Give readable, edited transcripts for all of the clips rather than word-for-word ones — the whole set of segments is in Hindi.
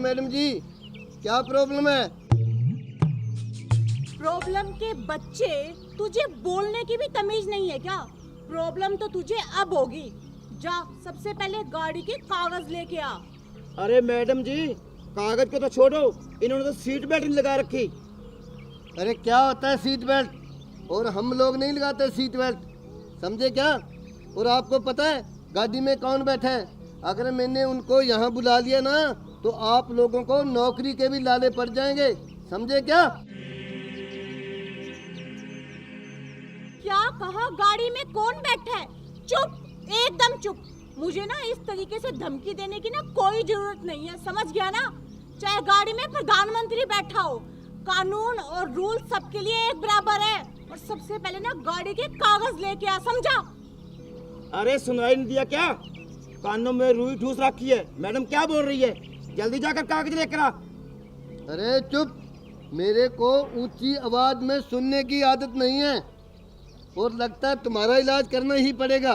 मैडम जी, क्या प्रॉब्लम है? प्रॉब्लम के बच्चे, तुझे बोलने की भी तमीज नहीं है क्या? प्रॉब्लम तो तुझे अब होगी। जा सबसे पहले गाड़ी के कागज लेके आ। अरे मैडम जी, कागज को तो छोड़ो, इन्होंने तो सीट बेल्ट नहीं लगा रखी। अरे क्या होता है सीट बेल्ट? और हम लोग नहीं लगाते सीट बेल्ट, समझे क्या? और आपको पता है गाड़ी में कौन बैठा है? अगर मैंने उनको यहाँ बुला लिया ना तो आप लोगों को नौकरी के भी लाले पड़ जाएंगे, समझे क्या? क्या कहा? गाड़ी में कौन बैठा है? चुप, एकदम चुप। मुझे ना इस तरीके से धमकी देने की ना कोई जरूरत नहीं है, समझ गया ना? चाहे गाड़ी में प्रधानमंत्री बैठा हो, कानून और रूल सबके लिए एक बराबर है। और सबसे पहले ना गाड़ी के कागज लेके आ, समझा? अरे सुनाई नहीं दिया क्या? कानों में रुई ठूस रखी है। मैडम क्या बोल रही है? जल्दी जाकर कागज लेकर आ। अरे चुप, मेरे को ऊंची आवाज में सुनने की आदत नहीं है और लगता है तुम्हारा इलाज करना ही पड़ेगा।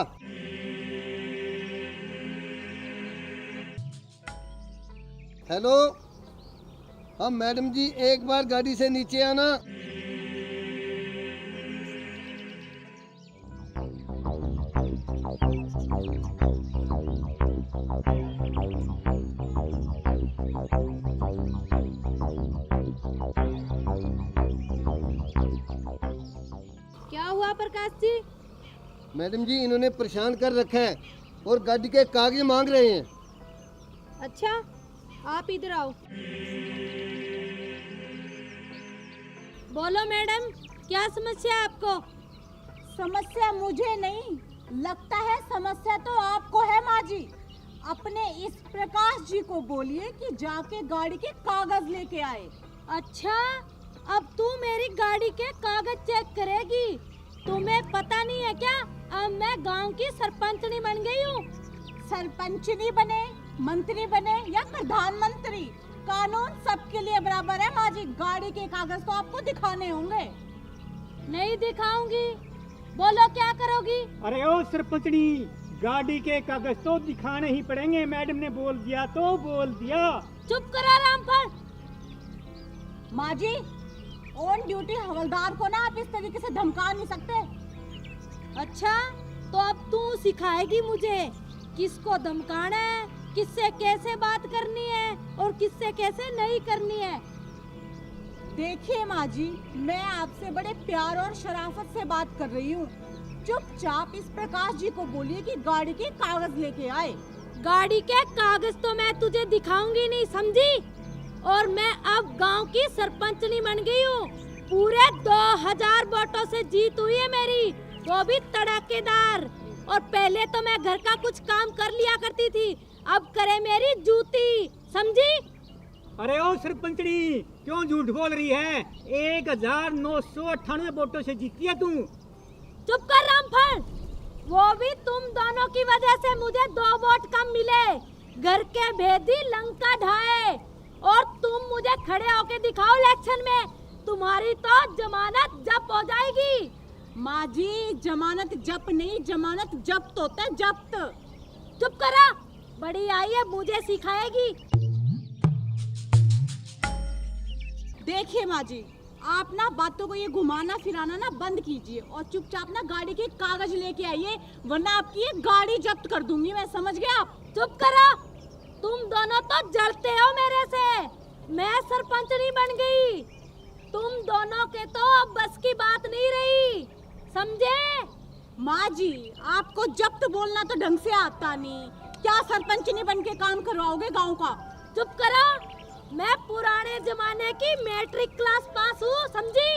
हेलो, हाँ मैडम जी, एक बार गाड़ी से नीचे आना। क्या हुआ प्रकाश जी? मैडम जी, इन्होंने परेशान कर रखा है और गाड़ी के कागज मांग रहे हैं। अच्छा, आप इधर आओ। बोलो मैडम, क्या समस्या है आपको? समस्या मुझे नहीं लगता है, समस्या तो आपको है माँ जी। अपने इस प्रकाश जी को बोलिए कि जाके गाड़ी के कागज लेके आए। अच्छा, अब तू मेरी गाड़ी के कागज चेक करेगी? तुम्हें पता नहीं है क्या, अब मैं गांव की सरपंचनी बन गई हूँ। सरपंचनी बने, मंत्री बने या प्रधानमंत्री, कानून सबके लिए बराबर है माँ जी। गाड़ी के कागज तो आपको दिखाने होंगे। नहीं दिखाऊंगी। बोलो क्या करोगी? अरे ओ सरपंचनी, गाड़ी के कागज तो दिखाने ही पड़ेंगे। मैडम ने बोल दिया तो बोल दिया। चुप करो रामफल। माँ जी, ऑन ड्यूटी हवलदार को ना आप इस तरीके से धमका नहीं सकते। अच्छा, तो अब तू सिखाएगी मुझे किसको धमकाना है, किससे कैसे बात करनी है और किससे कैसे नहीं करनी है। देखिए माँ जी, मैं आपसे बड़े प्यार और शराफत से बात कर रही हूँ। चुपचाप इस प्रकाश जी को बोलिए कि गाड़ी के कागज लेके आए। गाड़ी के कागज तो मैं तुझे दिखाऊंगी नहीं, समझी? और मैं अब गांव की सरपंचनी बन गई हूँ। पूरे 2000 वोटों से जीत हुई है मेरी, वो भी तड़ाकेदार। और पहले तो मैं घर का कुछ काम कर लिया करती थी, अब करे मेरी जूती, समझी? अरे ओ सरपंचनी, क्यों झूठ बोल रही है? 1998 वोटों से जीती है तू। चुप कर रामफल। वो भी तुम दोनों की वजह से मुझे 2 वोट कम मिले। घर के भेदी लंका ढाए और तुम मुझे खड़े होके दिखाओ इलेक्शन में, तुम्हारी तो जमानत जब्त हो जाएगी। माँ जी, जमानत जब्त नहीं, जमानत जब्त होता है, जब्त। चुप करा, बड़ी आई है मुझे सिखाएगी। देखिए माँ जी, आप ना बातों को ये घुमाना फिराना ना बंद कीजिए और चुपचाप ना गाड़ी के कागज लेके आइए, वरना आपकी ये गाड़ी जब्त कर दूंगी मैं, समझ गए आप? चुप करो, तुम दोनों तो जलते हो मेरे से। मैं सरपंचनी बन गई, तुम दोनों के तो अब बस की बात नहीं रही, समझे? माँ जी, आपको जब्त बोलना तो ढंग से आता नहीं, क्या सरपंचनी बन के काम करवाओगे गाँव का? चुप करो, मैं पुराने जमाने की मैट्रिक क्लास पास हूँ, समझी?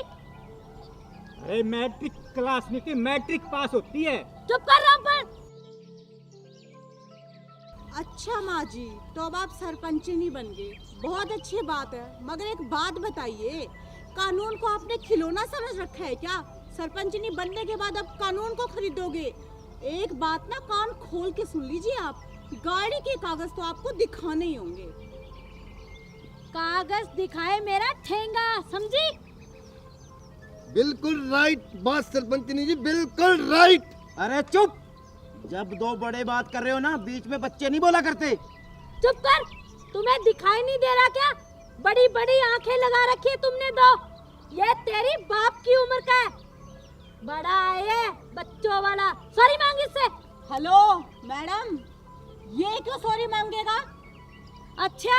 अरे मैट्रिक क्लास में की मैट्रिक पास होती है। चुप कर रामफल। अच्छा माँ जी, तो अब आप सरपंचनी बन गए, बहुत अच्छी बात है। मगर एक बात बताइए, कानून को आपने खिलौना समझ रखा है क्या? सरपंचनी बनने के बाद अब कानून को खरीदोगे? एक बात ना कान खोल के सुन लीजिए आप, गाड़ी के कागज तो आपको दिखाने ही होंगे। कागज दिखाए मेरा ठेंगा, समझी? बिल्कुल राइट बात सरपंचनी जी, बिल्कुल राइट। अरे चुप, जब दो बड़े बात कर रहे हो ना, बीच में बच्चे नहीं बोला करते। चुप कर, तुम्हें दिखाई नहीं दे रहा क्या? बड़ी बड़ी आंखें लगा रखी है तुमने दो। ये तेरी बाप की उम्र का है। बड़ा है ये, बच्चों वाला। सॉरी मांग इससे। हेलो मैडम, ये क्यों सॉरी मांगेगा? अच्छा,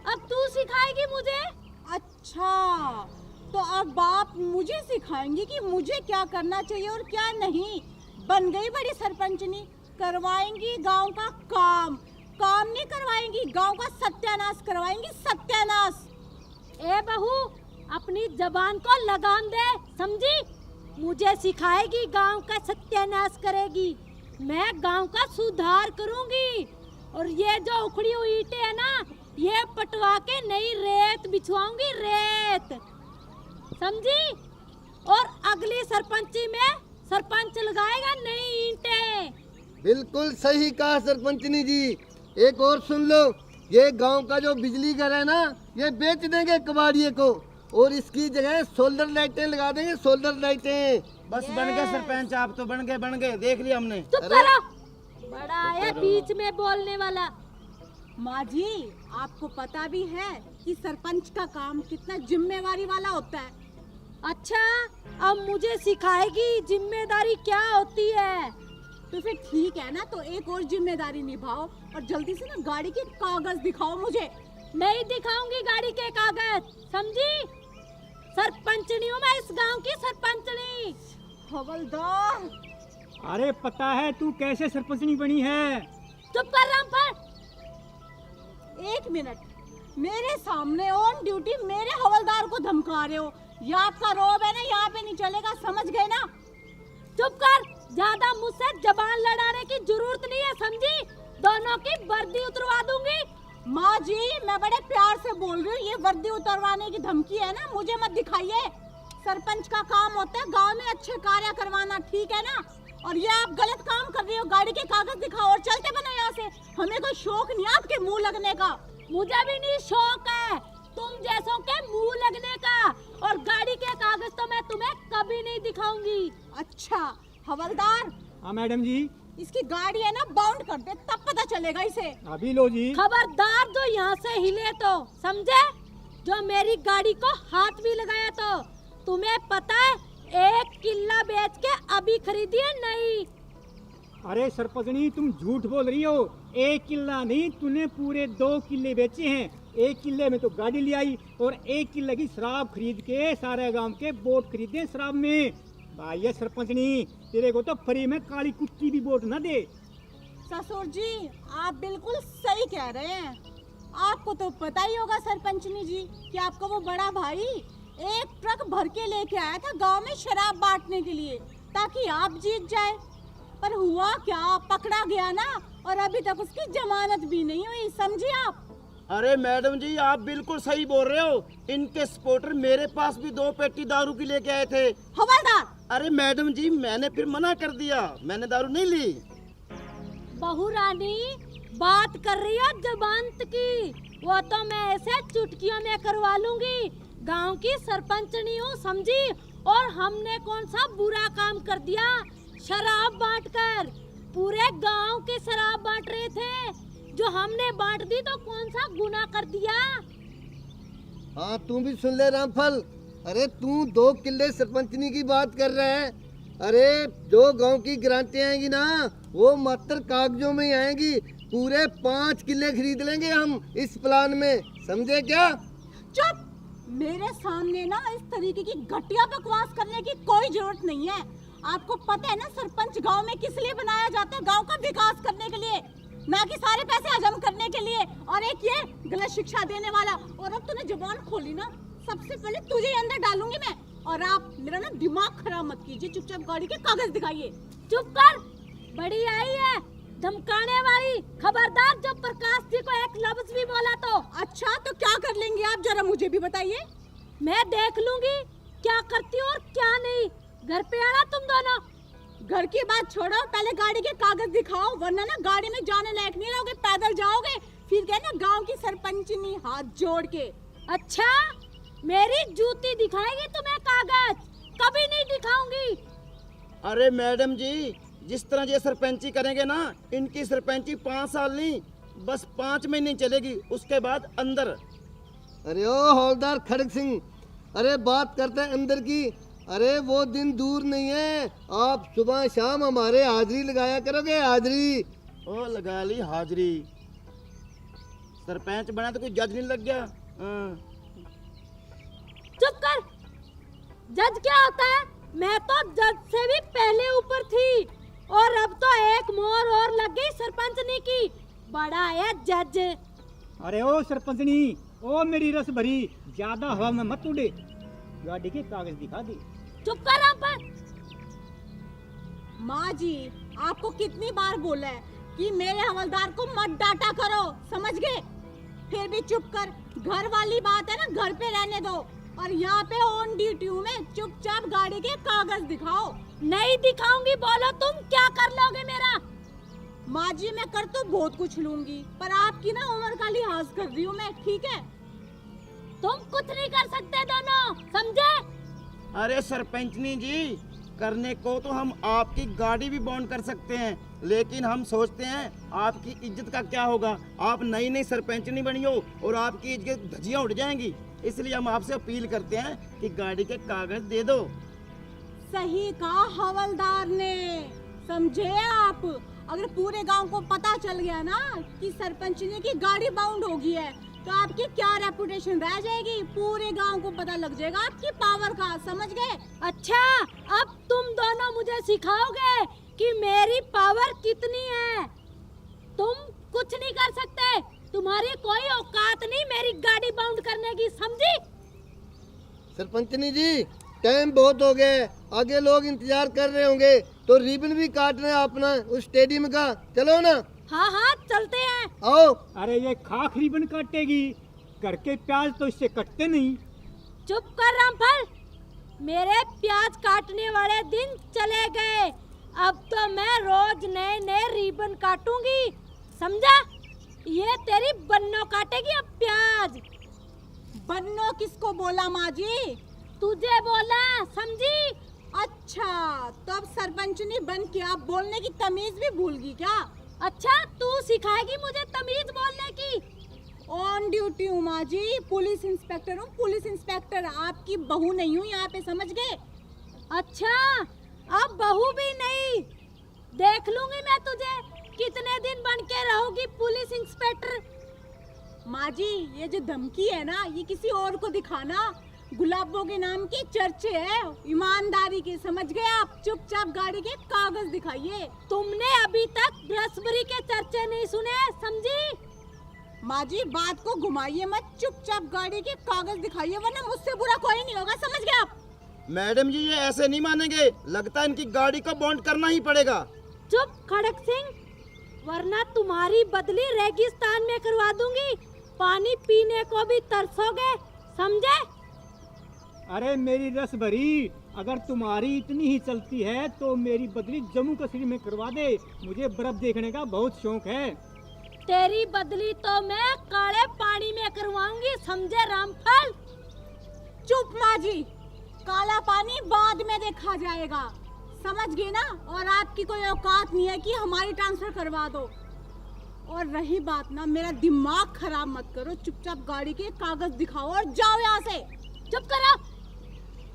अब तू सिखाएगी मुझे? अच्छा, तो अब आप मुझे सिखाएंगी कि मुझे क्या करना चाहिए और क्या नहीं। बन गई बड़ी सरपंचनी, करवाएंगी गांव का काम। काम नहीं करवाएंगी, गांव का सत्यानाश करवाएंगी, सत्यानाश। ए बहू, अपनी जबान को लगाम दे, समझी? मुझे सिखाएगी, गांव का सत्यानाश करेगी। मैं गांव का सुधार करूंगी। और ये जो उखड़ी हुई ईंटें है ना, ये पटवा के नई रेत बिछवाऊंगी, रेत, समझी? और अगली सरपंची में सरपंच लगाएगा नई ईंटें। बिल्कुल सही कहा सरपंचनी जी। एक और सुन लो, ये गांव का जो बिजली घर है ना, ये बेच देंगे कबाड़िए को और इसकी जगह सोलर लाइटें लगा देंगे, सोलर लाइटें। बस बन गए सरपंच, आप तो बन गए, देख लिया हमने। चुप करो, बड़ा है बीच में बोलने वाला। माँ जी, आपको पता भी है कि सरपंच का काम कितना जिम्मेवारी वाला होता है। अच्छा, अब मुझे सिखाएगी जिम्मेदारी क्या होती है। तो फिर ठीक है ना, तो एक और जिम्मेदारी निभाओ और जल्दी से ना गाड़ी के कागज दिखाओ मुझे। नहीं दिखाऊंगी गाड़ी के कागज, समझी? सरपंचनी हूँ मैं, इस गांव की सरपंचनी। हवलदार, अरे पता है तू कैसे सरपंचनी बनी है? चुप कर रामफल। एक मिनट, मेरे सामने ऑन ड्यूटी मेरे हवलदार को धमका रहे हो। ये आपका रोब है ना, यहाँ पे नहीं चलेगा, समझ गए ना? चुप कर, ज्यादा मुझसे जबान लड़ाने की जरूरत नहीं है, समझी? दोनों की वर्दी उतरवा दूंगी। माँ जी, मैं बड़े प्यार से बोल रही हूँ, ये वर्दी उतरवाने की धमकी है ना, मुझे मत दिखाइए। सरपंच का काम होता है गांव में अच्छे कार्य करवाना, ठीक है ना? और ये आप गलत काम कर रही हो। गाड़ी के कागज दिखाओ और चलते बनो यहाँ से। हमें कोई शौक नहीं आपके मुंह लगने का। मुझे भी नहीं शौक है तुम जैसों के मुंह लगने का। और गाड़ी के कागज तो मैं तुम्हें कभी नहीं दिखाऊंगी। अच्छा हवलदार, हाँ मैडम जी। इसकी गाड़ी है ना, बाउंड कर दे, तब पता चलेगा इसे। अभी लो जी। खबरदार जो यहाँ से हिले तो, समझे? जो मेरी गाड़ी को हाथ भी लगाया तो तुम्हें पता है, 1 किल्ला बेच के अभी खरीदी है नई। अरे सरपंचनी, तुम झूठ बोल रही हो। 1 किल्ला नहीं, तूने पूरे 2 किल्ले बेचे हैं। 1 किल्ले में तो गाड़ी ले आई और 1 किल्ले की शराब खरीद के सारे गांव के वोट खरीदे शराब में। भाई ये सरपंचनी, तेरे को तो फ्री में काली कुत्ती भी वोट न दे। ससुर जी, आप बिल्कुल सही कह रहे हैं। आपको तो पता ही होगा सरपंचनी जी कि आपका वो बड़ा भाई 1 ट्रक भर के लेके आया था गांव में शराब बांटने के लिए, ताकि आप जीत जाए। पर हुआ क्या, पकड़ा गया ना, और अभी तक उसकी जमानत भी नहीं हुई, समझी आप? अरे मैडम जी, आप बिल्कुल सही बोल रहे हो। इनके सपोर्टर मेरे पास भी 2 पेटी दारू की लेके आए थे। हवलदार, अरे मैडम जी, मैंने फिर मना कर दिया, मैंने दारू नहीं ली। बहू रानी बात कर रही हो जबानत की, वो तो मैं ऐसे चुटकियों में करवा लूंगी। गांव की सरपंचनी हूँ, समझी? और हमने कौन सा बुरा काम कर दिया? शराब बांटकर पूरे गांव के शराब बांट रहे थे, जो हमने बांट दी तो कौन सा गुनाह कर दिया? हाँ, तू भी सुन ले रामफल। अरे तू 2 किल्ले सरपंचनी की बात कर रहा है। अरे जो गांव की ग्रांटें आएंगी ना, वो मात्र कागजों में ही आएंगी। पूरे 5 किल्ले खरीद लेंगे हम इस प्लान में, समझे क्या? चुप! मेरे सामने ना इस तरीके की घटिया बकवास करने की कोई जरूरत नहीं है। आपको पता है ना, सरपंच गांव में किस लिए बनाया जाता है? गांव का विकास करने के लिए, ना कि सारे पैसे हजम करने के लिए। और एक ये गलत शिक्षा देने वाला। और अब तूने जुबान खोली ना, सबसे पहले तुझे अंदर डालूंगी मैं। और आप मेरा ना दिमाग खराब मत कीजिए, चुपचाप गाड़ी के कागज दिखाइए। चुप कर, बड़ी आई है धमकाने वाली। खबरदार, जो प्रकाश जी को एक लफ्ज भी बोला तो। अच्छा, तो क्या कर लेंगे आप, जरा मुझे भी बताइए। मैं देख लूंगी क्या करती हो और क्या नहीं। घर पे आना तुम दोनों। घर की बात छोड़ो, पहले गाड़ी के कागज दिखाओ, वरना ना गाड़ी में जाने लायक नहीं रहोगे, पैदल जाओगे। फिर क्या ना, गांव की सरपंचनी हाथ जोड़ के। अच्छा, मेरी जूती दिखाएगी तुम्हें कागज? कभी नहीं दिखाऊंगी। अरे मैडम जी, जिस तरह ये सरपंची करेंगे ना, इनकी सरपंची 5 साल नहीं बस 5 महीने चलेगी, उसके बाद अंदर। अरे ओ हौलदार खड़ग सिंह, अरे बात करते हैं अंदर की। अरे वो दिन दूर नहीं है, आप सुबह शाम हमारे हाजिरी लगाया करोगे, हाजिरी। ओ लगा ली हाजिरी। सरपंच बना तो कोई जज नहीं लग गया। हाँ। चुप कर। जज क्या होता है? मैं तो जज से भी पहले ऊपर थी और अब तो एक मोहर और लग गई सरपंचनी की। बड़ा है जज। अरे ओ सरपंचनी, ओ मेरी रस भरी, ज्यादा हवा में मत उड़े, गाड़ी के कागज दिखा दे। चुप कर रामपाल। माँ जी, आपको कितनी बार बोला है कि मेरे हवलदार को मत डांटा करो, समझ गए? फिर भी चुप कर। घर वाली बात है ना, घर पे रहने दो। और यहाँ पे ऑन ड्यूटी हूँ मैं, चुपचाप गाड़ी के कागज दिखाओ। नहीं दिखाऊंगी। बोलो तुम क्या कर लोगे मेरा? माँ जी, मैं कर तो बहुत कुछ लूंगी, पर आपकी ना उम्र का लिहाज कर रही हूँ मैं, ठीक है? तुम कुछ नहीं कर सकते दोनों, समझे? अरे सरपंचनी जी, करने को तो हम आपकी गाड़ी भी बॉन्ड कर सकते हैं, लेकिन हम सोचते हैं आपकी इज्जत का क्या होगा। आप नई नई सरपंचनी बनी हो और आपकी इज्जत धज्जियां उड़ जाएंगी, इसलिए हम आपसे अपील करते हैं कि गाड़ी के कागज दे दो। सही कहा हवलदार ने, समझे आप? अगर पूरे गांव को पता चल गया ना कि सरपंचनी की गाड़ी बाउंड होगी है, तो आपकी क्या रेपुटेशन रह जाएगी? पूरे गांव को पता लग जाएगा आपकी पावर का, समझ गए? अच्छा, अब तुम दोनों मुझे सिखाओगे कि मेरी पावर कितनी है। तुम कुछ नहीं कर सकते, तुम्हारी कोई औकात नहीं मेरी गाड़ी बाउंड करने की, समझी? सरपंचनी जी, टाइम बहुत हो गया है, आगे लोग इंतजार कर रहे होंगे, तो रिबन भी काटना है अपना उस स्टेडियम का। चलो ना। हाँ हाँ चलते हैं। आओ। अरे ये खाक रिबन काटेगी, घर के प्याज तो इससे कटते नहीं। चुप कर रामफल। मेरे प्याज काटने वाले दिन चले गए, अब तो मैं रोज नए नए रिबन काटूंगी, समझा? ये तेरी बन्नो काटेगी अब प्याज। बन्नो किसको बोला माँ जी? तुझे बोला, समझी? अच्छा, तो अब सरपंचनी बन के आप बोलने की तमीज भी भूल गई क्या? अच्छा, तू सिखाएगी मुझे तमीज बोलने की? ऑन ड्यूटी हूँ माँ जी, पुलिस इंस्पेक्टर हूँ, पुलिस इंस्पेक्टर। आपकी बहू नहीं हूँ यहाँ पे, समझ गए? अच्छा, अब बहू भी नहीं, देख लूंगी मैं तुझे कितने दिन बन के रहोगी पुलिस इंस्पेक्टर। माँ जी, ये जो धमकी है ना, ये किसी और को दिखाना। गुलाबों के नाम की चर्चे है, ईमानदारी के, समझ गए आप? चुपचाप गाड़ी के कागज दिखाइए। तुमने अभी तक ब्रसबरी के चर्चे नहीं सुने, समझी? माँ जी, बात को घुमाइए मत, चुपचाप गाड़ी के कागज दिखाइए, वरना मुझसे बुरा कोई नहीं होगा, समझ गए आप? मैडम जी, ये ऐसे नहीं मानेंगे, लगता है इनकी गाड़ी को बॉन्ड करना ही पड़ेगा। चुप खड़क सिंह, वरना तुम्हारी बदली रेगिस्तान में करवा दूंगी, पानी पीने को भी तरसोगे, समझे? अरे मेरी रस भरी, अगर तुम्हारी इतनी ही चलती है तो मेरी बदली जम्मू कश्मीर में करवा दे, मुझे बर्फ देखने का बहुत शौक है। तेरी बदली तो मैं काले पानी में करवाऊंगी, समझे रामफल? चुप माँ जी, काला पानी बाद में देखा जाएगा, समझ गए ना? और आपकी कोई औकात नहीं है कि हमारी ट्रांसफर करवा दो। और रही बात ना, मेरा दिमाग खराब मत करो, चुपचाप गाड़ी के कागज दिखाओ और जाओ यहाँ से। चुप करो।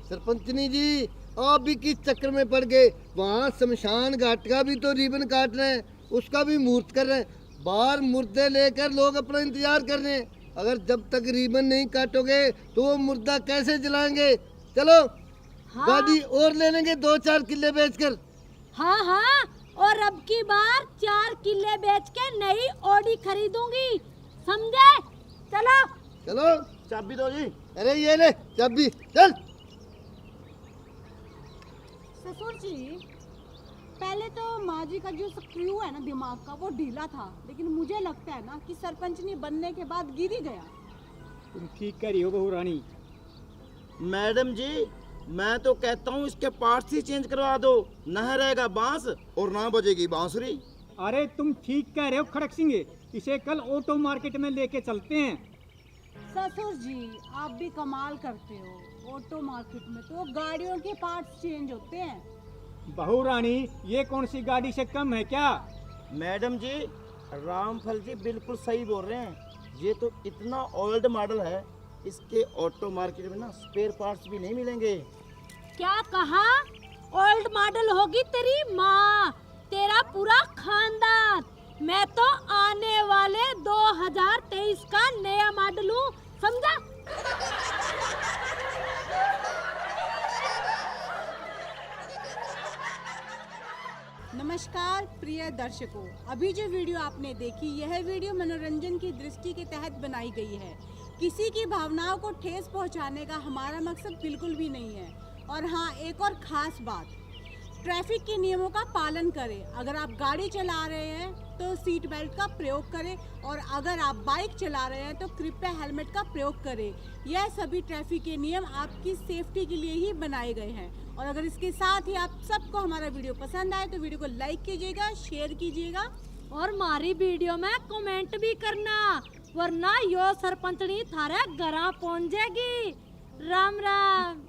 सरपंचनी जी, आप भी किस चक्कर में पड़ गए? वहाँ शमशान घाट का भी तो रिबन काट रहे हैं, उसका भी मुहूर्त कर रहे हैं, बाहर मुर्दे लेकर लोग अपना इंतजार कर रहे हैं। अगर जब तक रिबन नहीं काटोगे तो वो मुर्दा कैसे जलाएंगे? चलो। हाँ। गाड़ी और ले लेंगे 2-4 किले बेचकर। हाँ हाँ, और अब की बार 4 किले बेच के नई ऑडी खरीदूंगी, समझे? चलो चलो। चाबी दो जी। अरे ये ले चाबी, चल। ससुर जी, पहले तो माँ जी का जो स्क्रू है ना दिमाग का, वो ढीला था, लेकिन मुझे लगता है ना कि सरपंचनी बनने के बाद गिर ही गया। तुम ठीक कह रही हो बहू रानी। मैडम जी, मैं तो कहता हूँ इसके पार्ट्स ही चेंज करवा दो, न रहेगा बांस और ना बजेगी बांसुरी। अरे तुम ठीक कह रहे हो खड़क सिंह, इसे कल ऑटो मार्केट में लेके चलते हैं। ससुर जी, आप भी कमाल करते हो, ऑटो मार्केट में तो गाड़ियों के पार्ट्स चेंज होते हैं। बहू रानी, ये कौन सी गाड़ी से कम है क्या? मैडम जी, रामफल जी बिल्कुल सही बोल रहे हैं। ये तो इतना ओल्ड मॉडल है, इसके ऑटो मार्केट में ना स्पेयर पार्ट्स भी नहीं मिलेंगे। क्या कहा? ओल्ड मॉडल होगी तेरी माँ, तेरा पूरा खानदान। मैं तो आने वाले 2023 का नया मॉडल हूँ, समझा? नमस्कार प्रिय दर्शकों, अभी जो वीडियो आपने देखी, यह वीडियो मनोरंजन की दृष्टि के तहत बनाई गई है। किसी की भावनाओं को ठेस पहुंचाने का हमारा मकसद बिल्कुल भी नहीं है। और हाँ, एक और खास बात, ट्रैफिक के नियमों का पालन करें। अगर आप गाड़ी चला रहे हैं तो सीट बेल्ट का प्रयोग करें, और अगर आप बाइक चला रहे हैं तो कृपया हेलमेट का प्रयोग करें। यह सभी ट्रैफिक के नियम आपकी सेफ्टी के लिए ही बनाए गए हैं। और अगर इसके साथ ही आप सबको हमारा वीडियो पसंद आए तो वीडियो को लाइक कीजिएगा, शेयर कीजिएगा और हमारी वीडियो में कमेंट भी करना, वरना यो सरपंचनी थारे घरा पहुंच जाएगी। राम राम।